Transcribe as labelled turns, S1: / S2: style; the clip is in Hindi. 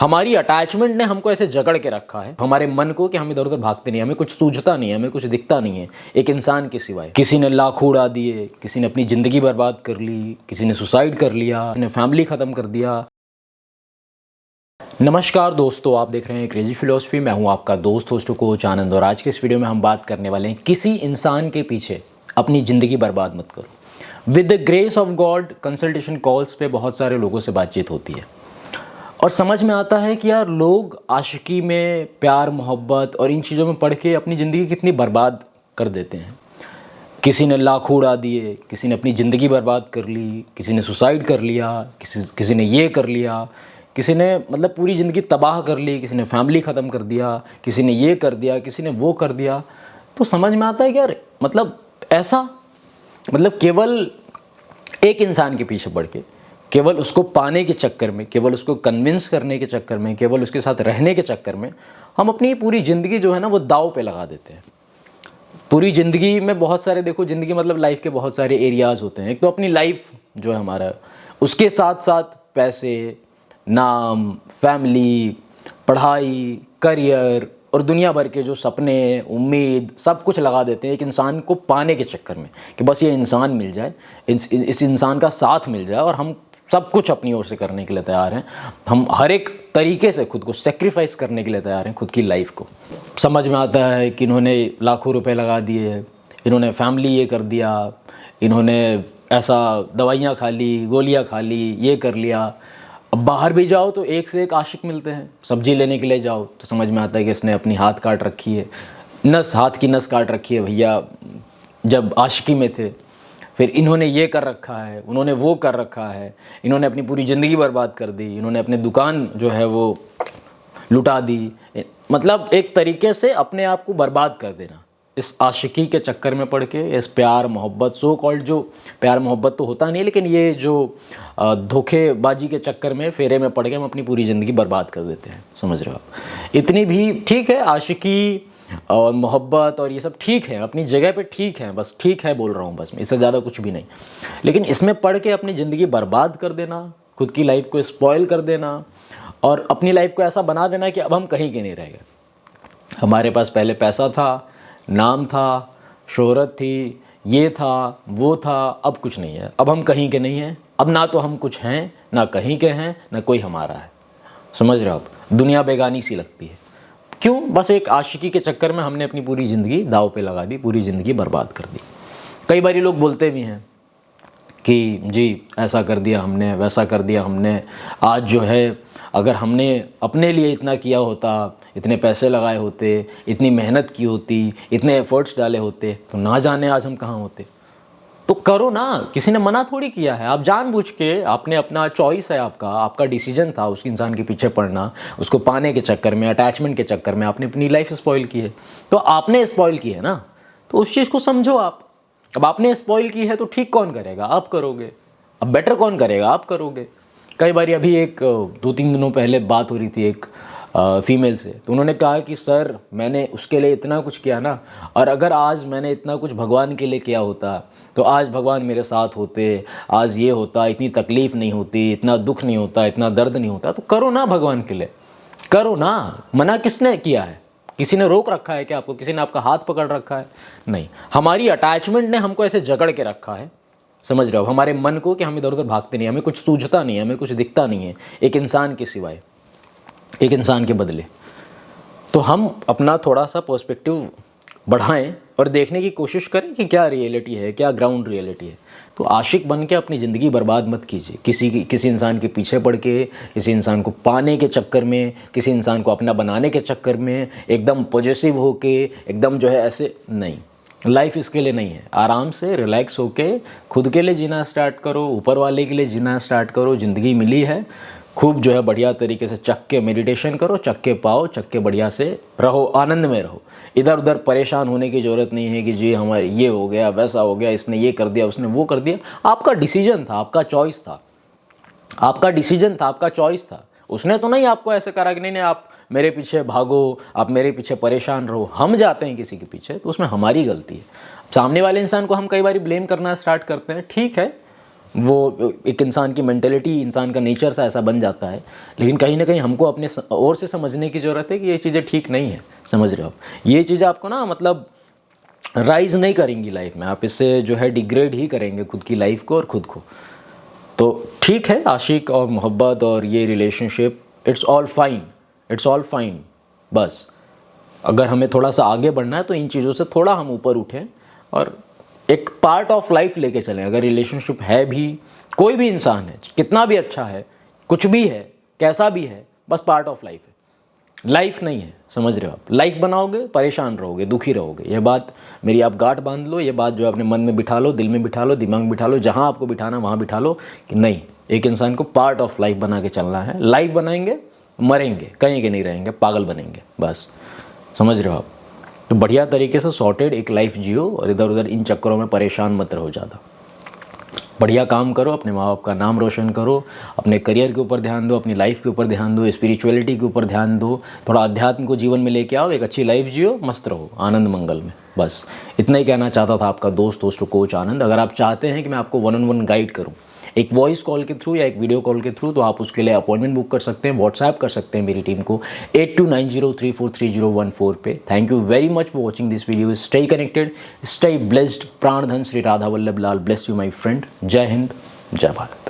S1: हमारी अटैचमेंट ने हमको ऐसे जकड़ के रखा है, हमारे मन को, कि हम इधर उधर भागते नहीं, हमें कुछ सूझता नहीं है, हमें कुछ दिखता नहीं है एक इंसान के सिवाय। किसी ने लाखों उड़ा दिए, किसी ने अपनी ज़िंदगी बर्बाद कर ली, किसी ने सुसाइड कर लिया, किसी ने फैमिली ख़त्म कर दिया। नमस्कार दोस्तों, आप देख रहे हैं क्रेजी फिलॉसफी। मैं हूं आपका दोस्त होस्ट कोच आनंद, और आज के इस वीडियो में हम बात करने वाले हैं किसी इंसान के पीछे अपनी ज़िंदगी बर्बाद मत करो। With the grace of God consultation calls पे बहुत सारे लोगों से बातचीत होती है और समझ में आता है कि यार लोग आशिकी में, प्यार मोहब्बत और इन चीज़ों में पढ़ के अपनी ज़िंदगी कितनी बर्बाद कर देते हैं। किसी ने लाखों उड़ा दिए, किसी ने अपनी ज़िंदगी बर्बाद कर ली, किसी ने सुसाइड कर लिया, किसी ने ये कर लिया, किसी ने मतलब पूरी ज़िंदगी तबाह कर ली, किसी ने फैमिली ख़त्म कर दिया, किसी ने ये कर दिया, किसी ने वो कर दिया। तो समझ में आता है कि यार मतलब ऐसा, मतलब केवल एक इंसान के पीछे पड़ के, केवल उसको पाने के चक्कर में, केवल उसको कन्विंस करने के चक्कर में, केवल उसके साथ रहने के चक्कर में हम अपनी पूरी ज़िंदगी जो है ना वो दाव पे लगा देते हैं। पूरी ज़िंदगी में बहुत सारे, देखो ज़िंदगी मतलब लाइफ के बहुत सारे एरियाज़ होते हैं। एक तो अपनी लाइफ जो है हमारा, उसके साथ साथ पैसे, नाम, फैमिली, पढ़ाई, करियर और दुनिया भर के जो सपने, उम्मीद, सब कुछ लगा देते हैं एक इंसान को पाने के चक्कर में, कि बस ये इंसान मिल जाए, इस इंसान का साथ मिल जाए और हम सब कुछ अपनी ओर से करने के लिए तैयार हैं। हम हर एक तरीके से खुद को सेक्रीफाइस करने के लिए तैयार हैं, खुद की लाइफ को। समझ में आता है कि इन्होंने लाखों रुपए लगा दिए, इन्होंने फैमिली ये कर दिया, इन्होंने ऐसा दवाइयाँ खा ली, गोलियाँ खा ली, ये कर लिया। अब बाहर भी जाओ तो एक से एक आशिक मिलते हैं। सब्जी लेने के लिए जाओ तो समझ में आता है कि इसने अपनी हाथ काट रखी है, हाथ की नस काट रखी है भैया जब आशिकी में थे। फिर इन्होंने ये कर रखा है, उन्होंने वो कर रखा है, इन्होंने अपनी पूरी ज़िंदगी बर्बाद कर दी, इन्होंने अपनी दुकान जो है वो लुटा दी। मतलब एक तरीके से अपने आप को बर्बाद कर देना इस आशिकी के चक्कर में पड़ के, इस प्यार मोहब्बत, सो कॉल्ड जो प्यार मोहब्बत तो होता नहीं, लेकिन ये जो धोखेबाजी के चक्कर में, फेरे में पड़ के हम अपनी पूरी ज़िंदगी बर्बाद कर देते हैं। समझ रहे हो आप? इतनी भी ठीक है, आशिकी और मोहब्बत और ये सब ठीक है, अपनी जगह पे ठीक है, बस ठीक है बोल रहा हूँ, बस इससे ज़्यादा कुछ भी नहीं। लेकिन इसमें पढ़ के अपनी ज़िंदगी बर्बाद कर देना, खुद की लाइफ को स्पॉइल कर देना और अपनी लाइफ को ऐसा बना देना कि अब हम कहीं के नहीं रह गए। हमारे पास पहले पैसा था, नाम था, शोहरत थी, ये था, वो था, अब कुछ नहीं है। अब हम कहीं के नहीं हैं। अब ना तो हम कुछ हैं, ना कहीं के हैं, ना कोई हमारा है। समझ रहे हो आप? दुनिया बेगानी सी लगती है। क्यों? बस एक आशिकी के चक्कर में हमने अपनी पूरी ज़िंदगी दाव पे लगा दी, पूरी ज़िंदगी बर्बाद कर दी। कई बार लोग बोलते भी हैं कि जी ऐसा कर दिया हमने, वैसा कर दिया हमने, आज जो है अगर हमने अपने लिए इतना किया होता, इतने पैसे लगाए होते, इतनी मेहनत की होती, इतने एफर्ट्स डाले होते, तो ना जाने आज हम कहाँ होते। तो करो ना, किसी ने मना थोड़ी किया है। आप जानबूझ के, आपने अपना चॉइस है, आपका डिसीजन था उस इंसान के पीछे पड़ना, उसको पाने के चक्कर में, अटैचमेंट के चक्कर में आपने अपनी लाइफ स्पॉइल की है। तो आपने स्पॉइल की है ना, तो उस चीज़ को समझो आप। अब आपने स्पॉइल की है तो ठीक कौन करेगा? आप करोगे। अब बेटर कौन करेगा? आप करोगे। कई बार अभी एक 2-3 दिनों पहले बात हो रही थी एक फीमेल से, तो उन्होंने कहा कि सर मैंने उसके लिए इतना कुछ किया ना, और अगर आज मैंने इतना कुछ भगवान के लिए किया होता तो आज भगवान मेरे साथ होते, आज ये होता, इतनी तकलीफ़ नहीं होती, इतना दुख नहीं होता, इतना दर्द नहीं होता। तो करो ना भगवान के लिए, करो ना। मना किसने किया है? किसी ने रोक रखा है क्या आपको? किसी ने आपका हाथ पकड़ रखा है? नहीं। हमारी अटैचमेंट ने हमको ऐसे जकड़ के रखा है, समझ रहे हो, हमारे मन को, कि हम इधर उधर भागते नहीं, हमें कुछ सूझता नहीं है, हमें कुछ दिखता नहीं है एक इंसान के सिवाय, एक इंसान के बदले। तो हम अपना थोड़ा सा पर्सपेक्टिव बढ़ाएं और देखने की कोशिश करें कि क्या रियलिटी है, क्या ग्राउंड रियलिटी है। तो आशिक बन के अपनी ज़िंदगी बर्बाद मत कीजिए किसी इंसान के पीछे पड़ के, किसी इंसान को पाने के चक्कर में, किसी इंसान को अपना बनाने के चक्कर में, एकदम पॉजिटिव होके, एकदम जो है ऐसे नहीं। लाइफ इसके लिए नहीं है। आराम से रिलैक्स होके खुद के लिए जीना स्टार्ट करो, ऊपर वाले के लिए जीना स्टार्ट करो। ज़िंदगी मिली है, खूब जो है बढ़िया तरीके से चक के मेडिटेशन करो, चक के पाओ, चक के बढ़िया से रहो, आनंद में रहो। इधर उधर परेशान होने की ज़रूरत नहीं है कि जी हमारे ये हो गया, वैसा हो गया, इसने ये कर दिया, उसने वो कर दिया। आपका डिसीजन था, आपका चॉइस था, आपका डिसीजन था, आपका चॉइस था। उसने तो नहीं आपको ऐसे करा कि नहीं आप मेरे पीछे भागो, आप मेरे पीछे परेशान रहो। हम जाते हैं किसी के पीछे तो उसमें हमारी गलती है। सामने वाले इंसान को हम कई बार ब्लेम करना स्टार्ट करते हैं। ठीक है, वो एक इंसान की मेंटेलिटी, इंसान का नेचर सा ऐसा बन जाता है। लेकिन कहीं ना कहीं हमको अपने ओर से समझने की ज़रूरत है कि ये चीज़ें ठीक नहीं है, समझ रहे हो आप। ये चीज़ें आपको ना मतलब राइज नहीं करेंगी लाइफ में, आप इससे जो है डिग्रेड ही करेंगे खुद की लाइफ को और खुद को। तो ठीक है, आशिक और मोहब्बत और ये relationship, it's all fine, it's all fine. बस अगर हमें थोड़ा सा आगे बढ़ना है तो इन चीज़ों से थोड़ा हम ऊपर उठें और एक पार्ट ऑफ लाइफ लेके चलें। अगर रिलेशनशिप है भी, कोई भी इंसान है, कितना भी अच्छा है, कुछ भी है, कैसा भी है, बस पार्ट ऑफ लाइफ है, लाइफ नहीं है, समझ रहे हो आप। लाइफ बनाओगे परेशान रहोगे, दुखी रहोगे। ये बात मेरी आप गांठ बांध लो, ये बात जो अपने मन में बिठा लो, दिल में बिठा लो, दिमाग में बिठा लो, जहाँ आपको बिठाना वहाँ बिठा लो कि नहीं, एक इंसान को पार्ट ऑफ लाइफ बना के चलना है। लाइफ बनाएंगे, मरेंगे, कहीं के नहीं रहेंगे, पागल बनेंगे, बस समझ रहे हो आप। तो बढ़िया तरीके से सॉर्टेड एक लाइफ जियो और इधर उधर इन चक्करों में परेशान मत रहो ज़्यादा। बढ़िया काम करो, अपने माँ बाप का नाम रोशन करो, अपने करियर के ऊपर ध्यान दो, अपनी लाइफ के ऊपर ध्यान दो, स्पिरिचुअलिटी के ऊपर ध्यान दो, थोड़ा अध्यात्म को जीवन में लेके आओ, एक अच्छी लाइफ जियो, मस्त रहो, आनंद मंगल में। बस इतना ही कहना चाहता था आपका दोस्त कोच आनंद। अगर आप चाहते हैं कि मैं आपको 1-on-1 गाइड करूँ, एक वॉइस कॉल के थ्रू या एक वीडियो कॉल के थ्रू, तो आप उसके लिए अपॉइंटमेंट बुक कर सकते हैं, व्हाट्सएप कर सकते हैं मेरी टीम को 8290343014 पे। Thank you very much for watching this video. Stay connected, stay blessed. प्राणधन Shri Radha Vallabh Lal bless you my friend. जय हिंद, जय भारत।